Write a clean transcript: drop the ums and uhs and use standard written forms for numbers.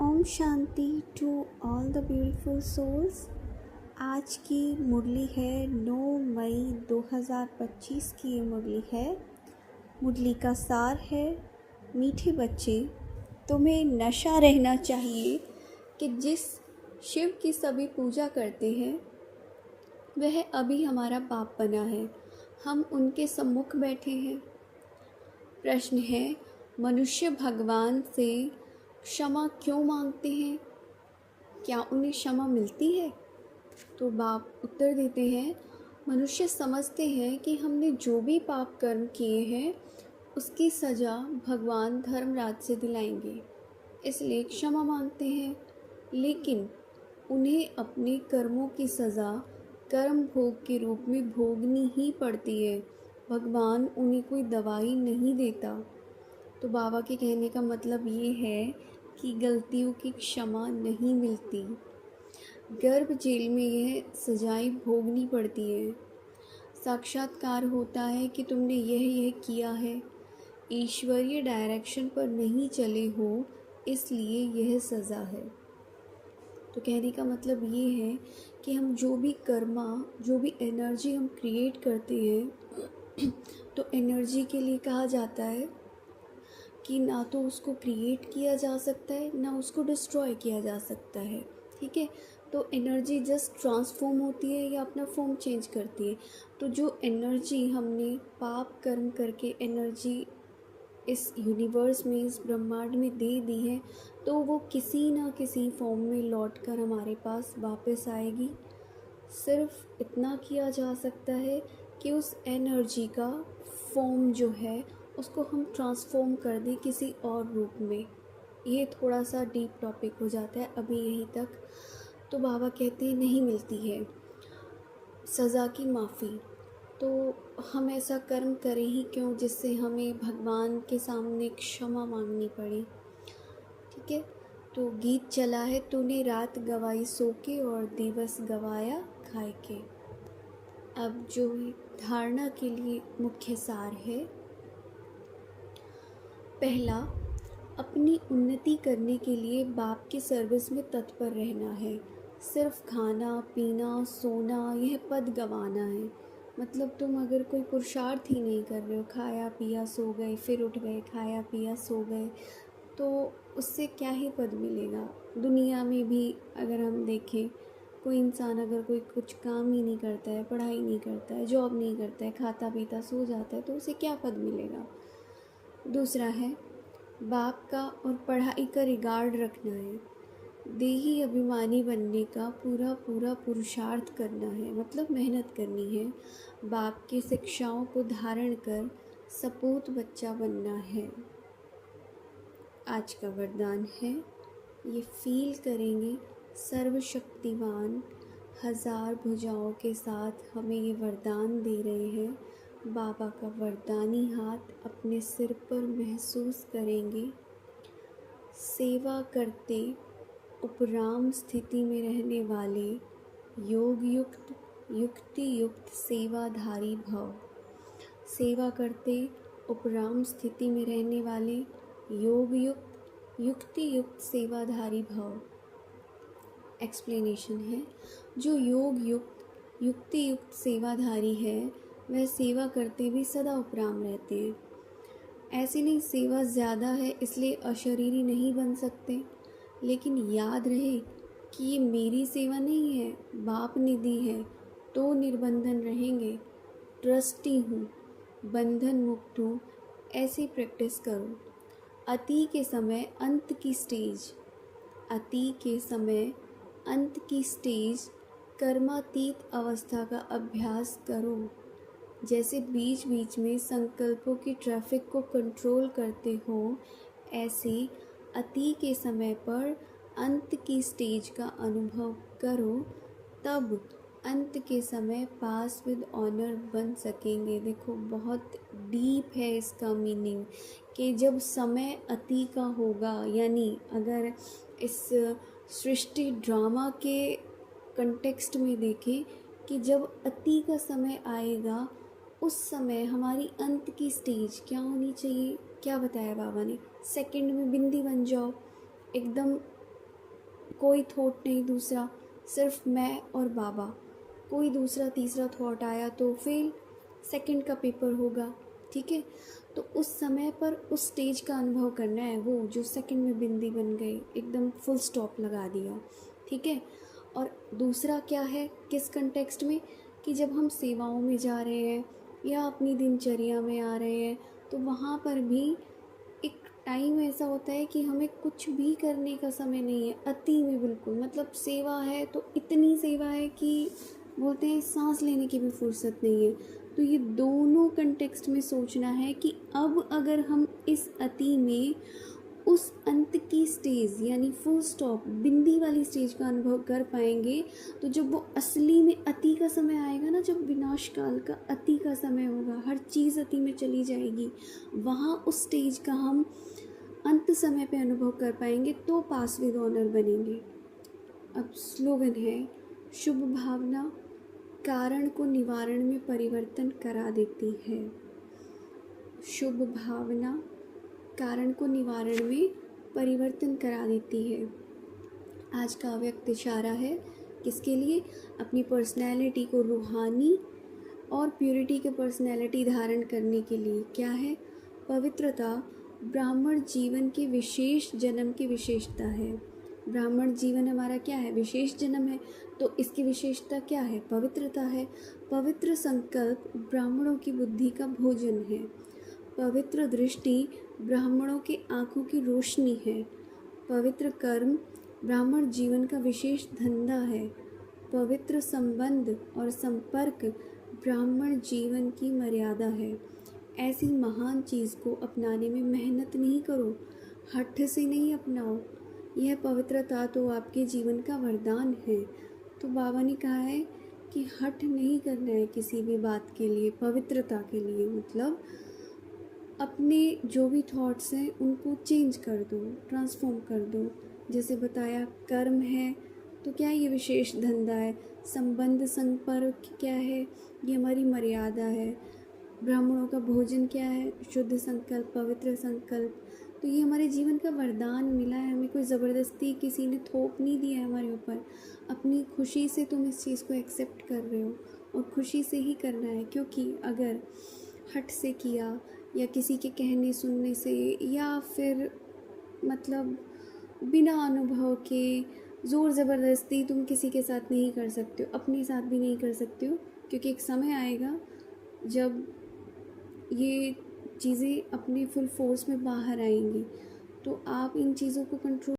ओम शांति to all the beautiful souls. आज की मुरली है 9 मई 2025 की ये मुरली है। मुरली का सार है, मीठे बच्चे तुम्हें नशा रहना चाहिए कि जिस शिव की सभी पूजा करते हैं वह अभी हमारा बाप बना है। हम उनके सम्मुख बैठे हैं। प्रश्न है, मनुष्य भगवान से क्षमा क्यों मांगते हैं? क्या उन्हें क्षमा मिलती है? तो बाप उत्तर देते हैं, मनुष्य समझते हैं कि हमने जो भी पाप कर्म किए हैं उसकी सज़ा भगवान धर्मराज से दिलाएंगे, इसलिए क्षमा मांगते हैं। लेकिन उन्हें अपने कर्मों की सज़ा कर्म भोग के रूप में भोगनी ही पड़ती है। भगवान उन्हें कोई दवाई नहीं देता। तो बाबा के कहने का मतलब ये है कि गलतियों की क्षमा नहीं मिलती। गर्भ जेल में यह सजाएं भोगनी पड़ती है। साक्षात्कार होता है कि तुमने यह किया है, ईश्वरीय डायरेक्शन पर नहीं चले हो, इसलिए यह सज़ा है। तो कहने का मतलब ये है कि हम जो भी कर्मा, जो भी एनर्जी हम क्रिएट करते हैं तो एनर्जी के लिए कहा जाता है कि ना तो उसको क्रिएट किया जा सकता है ना उसको डिस्ट्रॉय किया जा सकता है। ठीक है, तो एनर्जी जस्ट ट्रांसफॉर्म होती है या अपना फॉर्म चेंज करती है। तो जो एनर्जी हमने पाप कर्म करके एनर्जी इस यूनिवर्स में, इस ब्रह्मांड में दे दी है, तो वो किसी ना किसी फॉर्म में लौट कर हमारे पास वापस आएगी। सिर्फ इतना किया जा सकता है कि उस एनर्जी का फॉर्म जो है उसको हम ट्रांसफॉर्म कर दें किसी और रूप में। ये थोड़ा सा डीप टॉपिक हो जाता है अभी यहीं तक। तो बाबा कहते हैं नहीं मिलती है सज़ा की माफ़ी। तो हम ऐसा कर्म करें ही क्यों जिससे हमें भगवान के सामने क्षमा मांगनी पड़े। ठीक है, तो गीत चला है, तूने रात गवाई सो के और दिवस गवाया खाए के। अब जो धारणा के लिए मुख्य सार है, पहला, अपनी उन्नति करने के लिए बाप की सर्विस में तत्पर रहना है। सिर्फ खाना पीना सोना यह पद गंवाना है। मतलब तुम अगर कोई पुरुषार्थ ही नहीं कर रहे हो, खाया पिया सो गए, फिर उठ गए, खाया पिया सो गए, तो उससे क्या ही पद मिलेगा। दुनिया में भी अगर हम देखें, कोई इंसान अगर कोई कुछ काम ही नहीं करता है, पढ़ाई नहीं करता है, जॉब नहीं करता है, खाता पीता सो जाता है, तो उसे क्या पद मिलेगा। दूसरा है, बाप का और पढ़ाई का रिगार्ड रखना है। देही अभिमानी बनने का पूरा पूरा पुरुषार्थ करना है, मतलब मेहनत करनी है। बाप की शिक्षाओं को धारण कर सपूत बच्चा बनना है। आज का वरदान है, ये फील करेंगे सर्वशक्तिवान हजार भुजाओं के साथ हमें ये वरदान दे रहे हैं। बाबा का वरदानी हाथ अपने सिर पर महसूस करेंगे। सेवा करते उपराम स्थिति में रहने वाले योग युक्त युक्ति युक्त सेवाधारी भव। सेवा करते उपराम स्थिति में रहने वाले योग युक्त युक्ति युक्त सेवाधारी भव। एक्सप्लेनेशन है, जो योग युक्त युक्ति युक्त सेवाधारी है वह सेवा करते भी सदा उपराम रहते हैं। ऐसे नहीं सेवा ज़्यादा है इसलिए अशरीरी नहीं बन सकते, लेकिन याद रहे कि ये मेरी सेवा नहीं है, बाप ने दी है, तो निर्बंधन रहेंगे। ट्रस्टी हूँ, बंधन मुक्त हूँ, ऐसी प्रैक्टिस करो। अति के समय अंत की स्टेज, अति के समय अंत की स्टेज कर्मातीत अवस्था का अभ्यास करो। जैसे बीच बीच में संकल्पों की ट्रैफिक को कंट्रोल करते हो, ऐसे अति के समय पर अंत की स्टेज का अनुभव करो, तब अंत के समय पास विद ऑनर बन सकेंगे। देखो बहुत डीप है इसका मीनिंग कि जब समय अति का होगा, यानी अगर इस सृष्टि ड्रामा के कंटेक्स्ट में देखें कि जब अति का समय आएगा उस समय हमारी अंत की स्टेज क्या होनी चाहिए। क्या बताया बाबा ने, सेकंड में बिंदी बन जाओ, एकदम कोई थॉट नहीं दूसरा, सिर्फ मैं और बाबा। कोई दूसरा तीसरा थॉट आया तो फेल, सेकंड का पेपर होगा, ठीक है। तो उस समय पर उस स्टेज का अनुभव करना है, वो जो सेकंड में बिंदी बन गई, एकदम फुल स्टॉप लगा दिया, ठीक है। और दूसरा क्या है, किस कंटेक्स्ट में, कि जब हम सेवाओं में जा रहे हैं या अपनी दिनचर्या में आ रहे हैं, तो वहाँ पर भी एक टाइम ऐसा होता है कि हमें कुछ भी करने का समय नहीं है, अति में बिल्कुल, मतलब सेवा है तो इतनी सेवा है कि बोलते हैं सांस लेने की भी फुर्सत नहीं है। तो ये दोनों कंटेक्स्ट में सोचना है कि अब अगर हम इस अति में उस अंत की स्टेज यानी फुल स्टॉप बिंदी वाली स्टेज का अनुभव कर पाएंगे, तो जब वो असली में अति का समय आएगा ना, जब विनाश काल का अति का समय होगा, हर चीज़ अति में चली जाएगी, वहाँ उस स्टेज का हम अंत समय पे अनुभव कर पाएंगे, तो पास विद ऑनर बनेंगे। अब स्लोगन है, शुभ भावना कारण को निवारण में परिवर्तन करा देती है। शुभ भावना कारण को निवारण में परिवर्तन करा देती है। आज का व्यक्त इशारा है किसके लिए, अपनी पर्सनैलिटी को रूहानी और प्योरिटी के पर्सनैलिटी धारण करने के लिए। क्या है, पवित्रता ब्राह्मण जीवन के विशेष जन्म की विशेषता है। ब्राह्मण जीवन हमारा क्या है, विशेष जन्म है, तो इसकी विशेषता क्या है, पवित्रता है। पवित्र संकल्प ब्राह्मणों की बुद्धि का भोजन है। पवित्र दृष्टि ब्राह्मणों के आँखों की रोशनी है। पवित्र कर्म ब्राह्मण जीवन का विशेष धंधा है। पवित्र संबंध और संपर्क ब्राह्मण जीवन की मर्यादा है। ऐसी महान चीज़ को अपनाने में मेहनत नहीं करो, हठ से नहीं अपनाओ। यह पवित्रता तो आपके जीवन का वरदान है। तो बाबा ने कहा है कि हठ नहीं करना है किसी भी बात के लिए, पवित्रता के लिए, मतलब अपने जो भी थॉट्स हैं उनको चेंज कर दो, ट्रांसफॉर्म कर दो। जैसे बताया, कर्म है तो क्या ये विशेष धंधा है, संबंध संपर्क क्या है, ये हमारी मर्यादा है। ब्राह्मणों का भोजन क्या है, शुद्ध संकल्प, पवित्र संकल्प। तो ये हमारे जीवन का वरदान मिला है, हमें कोई ज़बरदस्ती किसी ने थोप नहीं दिया है हमारे ऊपर। अपनी खुशी से तुम इस चीज़ को एक्सेप्ट कर रहे हो और खुशी से ही करना है, क्योंकि अगर हट से किया या किसी के कहने सुनने से या फिर मतलब बिना अनुभव के ज़ोर ज़बरदस्ती तुम किसी के साथ नहीं कर सकते हो, अपने साथ भी नहीं कर सकते हो, क्योंकि एक समय आएगा जब ये चीज़ें अपने फुल फोर्स में बाहर आएंगी। तो आप इन चीज़ों को कंट्रोल